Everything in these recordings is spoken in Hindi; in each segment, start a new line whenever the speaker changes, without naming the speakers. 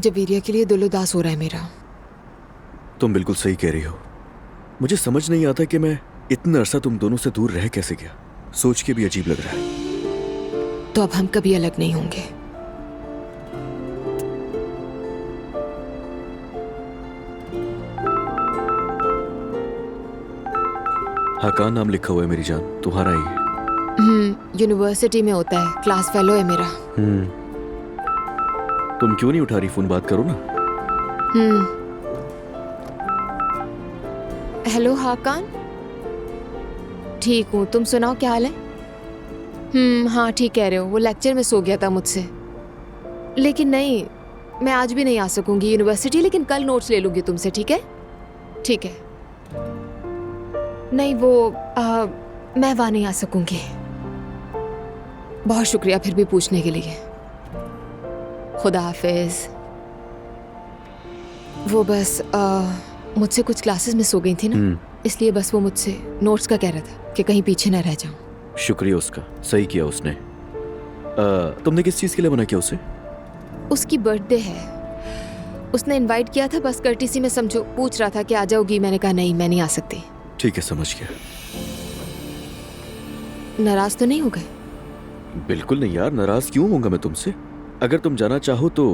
जवेरिया के लिए दिल उदास हो रहा है मेरा।
तुम बिल्कुल सही कह रही हो। मुझे समझ नहीं आता कि मैं इतना अरसा तुम दोनों से दूर रह कैसे गया। सोच के भी अजीब लग रहा है।
तो अब हम कभी अलग नहीं होंगे।
हाकान नाम लिखा हुआ है मेरी जान, तुम्हारा ही है।
यूनिवर्सिटी में होता है, क्लास फेलो है मेरा।
तुम क्यों नहीं उठा रही फोन? बात करो ना।
हेलो हाकान, ठीक हूँ, तुम सुनाओ क्या हाल है? हाँ ठीक कह रहे हो, वो लेक्चर में सो गया था मुझसे। लेकिन नहीं, मैं आज भी नहीं आ सकूंगी यूनिवर्सिटी, लेकिन कल नोट्स ले लूंगी तुमसे, ठीक है? ठीक है। नहीं वो मैं वहाँ नहीं आ सकूंगी। बहुत शुक्रिया फिर भी पूछने के लिए। खुदा हाफिज। वो बस मुझसे कुछ क्लासेस में सो गई थी ना, इसलिए बस वो मुझसे नोट्स का कह रहा था कि कहीं पीछे न रह जाऊं।
शुक्रिया उसका, सही किया उसने। तुमने किस चीज के लिए मना किया उसे?
उसकी बर्थडे है, उसने इनवाइट किया था, बस कर्टिसी में समझो, पूछ रहा था कि आ जाओगी। मैंने कहा नहीं, मैं नहीं आ सकती।
ठीक है, समझ गया।
नाराज तो नहीं हो गए?
बिल्कुल नहीं यार, नाराज क्यों होऊंगा मैं तुमसे? अगर तुम जाना चाहो तो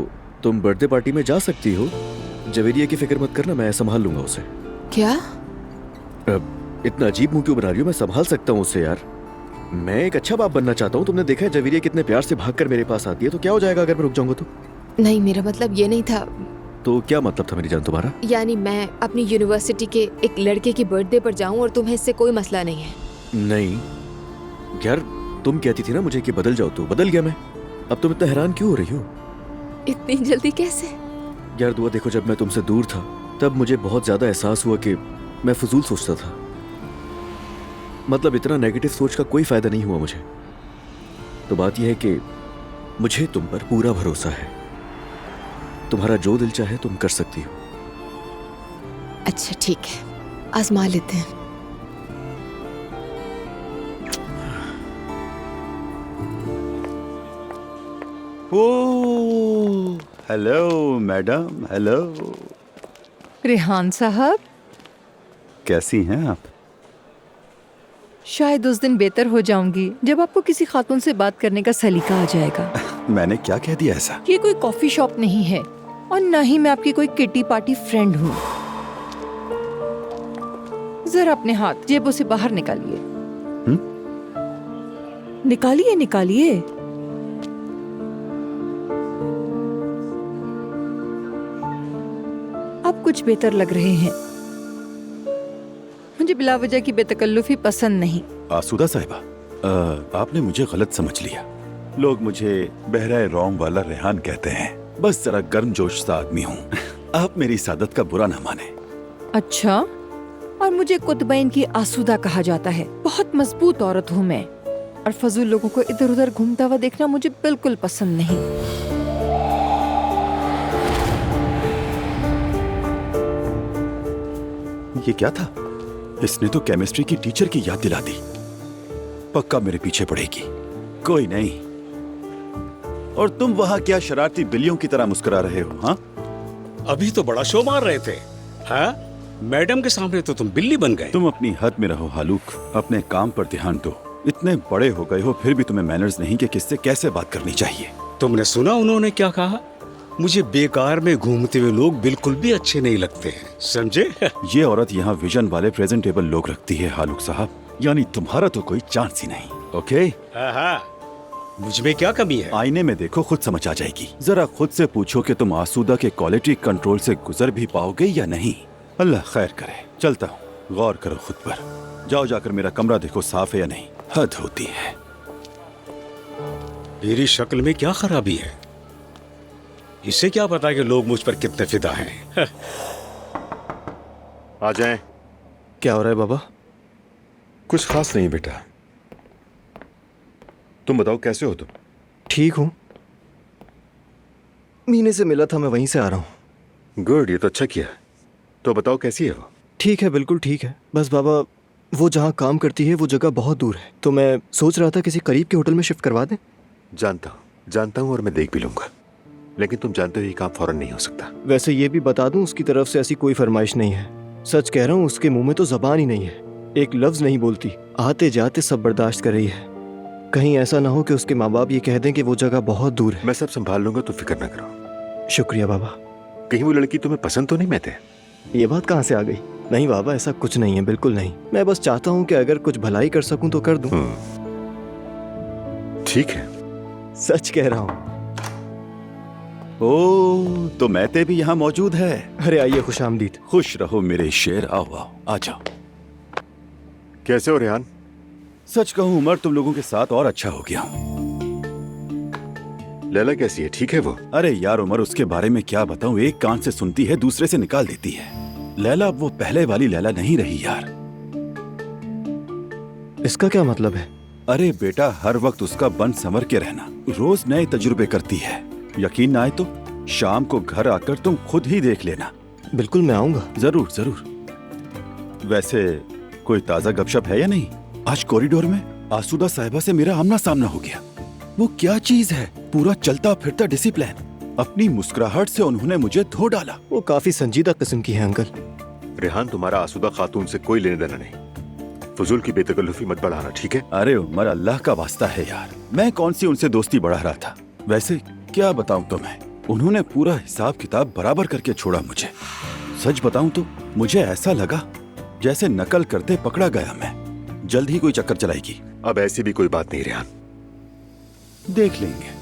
तुम बर्थडे पार्टी में जा सकती हो। जवेरिया की फिक्र मत करना, मैं संभाल लूंगा उसे।
क्या?
इतना अजीब मुंह क्यों बना रही हो? मैं संभाल सकता हूँ उसे यार। मैं एक अच्छा बाप बनना चाहता हूँ। तुमने देखा है जवेरिया कितने प्यार से भागकर मेरे पास आती है, तो क्या हो जाएगा अगर मैं रुक जाऊंगा तो?
नहीं, मेरा मतलब ये नहीं था।
तो क्या मतलब था मेरी जान तुम्हारा?
यानी मैं अपनी यूनिवर्सिटी के एक लड़के की बर्थडे पर जाऊं और तुम्हें इससे कोई मसला नहीं है?
नहीं यार, तुम कहती थी ना मुझे कि बदल जाओ, तो बदल गया मैं। अब तुम इतना हैरान क्यों हो रही हो?
इतनी जल्दी कैसे?
यार दुआ, देखो जब मैं तुमसे दूर था तब मुझे बहुत ज्यादा एहसास हुआ कि मैं फजूल सोचता था। मतलब इतना नेगेटिव सोच का कोई फायदा नहीं हुआ मुझे। तो बात यह है कि मुझे तुम पर पूरा भरोसा है। तुम्हारा जो दिल चाहे तुम कर सकती हो।
अच्छा ठीक है, आजमा लेते हैं।
Oh hello madam, hello.
Rehan साहब,
कैसी हैं आप?
शायद उस दिन बेहतर हो जाऊंगी जब आपको किसी खातून से बात करने का सलीका आ जाएगा।
मैंने क्या कह दिया ऐसा?
ये कोई कॉफी शॉप नहीं है और न ही मैं आपकी कोई किटी पार्टी फ्रेंड हूँ। जरा अपने हाथ जेबों से बाहर निकालिए। निकालिए निकालिए। आप कुछ बेहतर लग रहे हैं। मुझे बिलावजह की बेतकल्लुफी पसंद नहीं।
आसूदा साहिबा, आपने मुझे गलत समझ लिया। लोग मुझे बहराए रोम वाला रेहान कहते हैं। बस जरा गर्मजोश सा आदमी हूँ। आप मेरी सादत का बुरा ना माने।
अच्छा, और मुझे कुतबैन की आसूदा कहा जाता है। बहुत मजबूत औरत हूँ मैं, और फजूल लोगों को इधर उधर घूमता हुआ देखना मुझे बिल्कुल पसंद नहीं।
ये क्या था? इसने तो केमिस्ट्री की टीचर की याद दिला दी। पक्का मेरे पीछे पड़ेगी। कोई नहीं। और तुम वहां क्या शरारती बिल्लियों की तरह मुस्कुरा रहे हो? हाँ,
अभी तो बड़ा शो मार रहे थे। हाँ, मैडम के सामने तो तुम बिल्ली बन गए।
तुम अपनी हद में रहो हालूक, अपने काम पर ध्यान दो। इतने बड़े हो गए हो फिर भी तुम्हें मैनर्स नहीं कि किससे कैसे बात करनी चाहिए।
तुमने सुना उन्होंने क्या कहा? मुझे बेकार में घूमते हुए लोग बिल्कुल भी अच्छे नहीं लगते हैं, समझे?
ये औरत यहाँ विजन वाले प्रेजेंटेबल लोग रखती है हालूक साहब, यानी तुम्हारा तो कोई चांस ही नहीं। ओके?
हाँ, मुझ में क्या कमी है?
आईने में देखो, खुद समझ आ जाएगी। जरा खुद से पूछो कि तुम आसूदा के क्वालिटी कंट्रोल से गुजर भी पाओगे या नहीं। अल्लाह खैर करे। चलता हूँ, गौर करो खुद पर। जाओ जाकर मेरा कमरा देखो साफ है या नहीं। हद होती है।
मेरी शक्ल में क्या खराबी है? इससे क्या पता कि लोग मुझ पर कितने फिदा हैं।
आ जाएं।
क्या हो रहा है बाबा?
कुछ खास नहीं बेटा। तुम बताओ कैसे हो तुम?
ठीक हूँ। मीने से मिला था, मैं वहीं से आ रहा हूँ।
गुड, ये तो अच्छा किया। तो बताओ कैसी है वो?
ठीक है, बिल्कुल ठीक है। बस बाबा, वो जहाँ काम करती है वो जगह बहुत दूर है, तो मैं सोच रहा था किसी करीब के होटल में शिफ्ट करवा दें।
जानता हूँ और मैं देख भी लूंगा। लेकिन तुम जानते हो ये काम फौरन नहीं हो सकता।
वैसे ये भी बता दूं, उसकी तरफ से ऐसी कोई फरमाइश नहीं है। सच कह रहा हूँ, उसके मुंह में तो जबान ही नहीं है, एक लफ्ज नहीं बोलती। आते जाते सब बर्दाश्त कर रही है। कहीं ऐसा ना हो कि उसके माँ बाप ये कह दें कि वो जगह बहुत दूर है।
मैं सब संभाल लूंगा, तो फिक्र ना करो।
शुक्रिया बाबा।
कहीं वो लड़की तुम्हें पसंद तो नहीं महते?
ये बात कहाँ से आ गई? नहीं बाबा, ऐसा कुछ नहीं है, बिल्कुल नहीं। मैं बस चाहता हूँ कि अगर कुछ भलाई कर सकूं तो कर दूं।
ठीक है।
सच कह रहा हूँ।
ओ, तो महते भी यहाँ मौजूद है।
अरे आइए, खुश आमदीद।
खुश रहो मेरे शेर, आओ आओ आ जाओ।
कैसे हो रेहान?
सच कहूँ उमर, तुम लोगों के साथ और अच्छा हो गया हूँ।
लैला कैसी है? ठीक है वो?
अरे यार उमर, उसके बारे में क्या बताऊं, एक कान से सुनती है दूसरे से निकाल देती है। लैला अब वो पहले वाली लैला नहीं रही यार।
इसका क्या मतलब है?
अरे बेटा, हर वक्त उसका बन संवर के रहना, रोज नए तजुर्बे करती है। यकीन ना आए तो शाम को घर आकर तुम खुद ही देख लेना।
बिल्कुल, मैं आऊंगा।
जरूर जरूर। वैसे कोई ताजा गपशप है या नहीं? आज कॉरिडोर में आसूदा साहिबा से मेरा आमना सामना हो गया। वो क्या चीज है, पूरा चलता फिरता डिसिप्लिन। अपनी मुस्कुराहट से उन्होंने मुझे धो डाला।
वो काफी संजीदा किस्म की है अंकल।
रेहान, तुम्हारा आसूदा खातून से कोई लेने देना नहीं। फजूल की बेतकल्लुफी मत बढ़ाना, ठीक है?
अरे उमर, अल्लाह का वास्ता है यार, मैं कौन सी उनसे दोस्ती बढ़ा रहा था। वैसे क्या बताऊं तुम्हें, उन्होंने पूरा हिसाब किताब बराबर करके छोड़ा मुझे। सच बताऊं तो मुझे ऐसा लगा जैसे नकल करते पकड़ा गया मैं। जल्द ही कोई चक्कर चलाएगी।
अब ऐसी भी कोई बात नहीं रेहान।
देख लेंगे।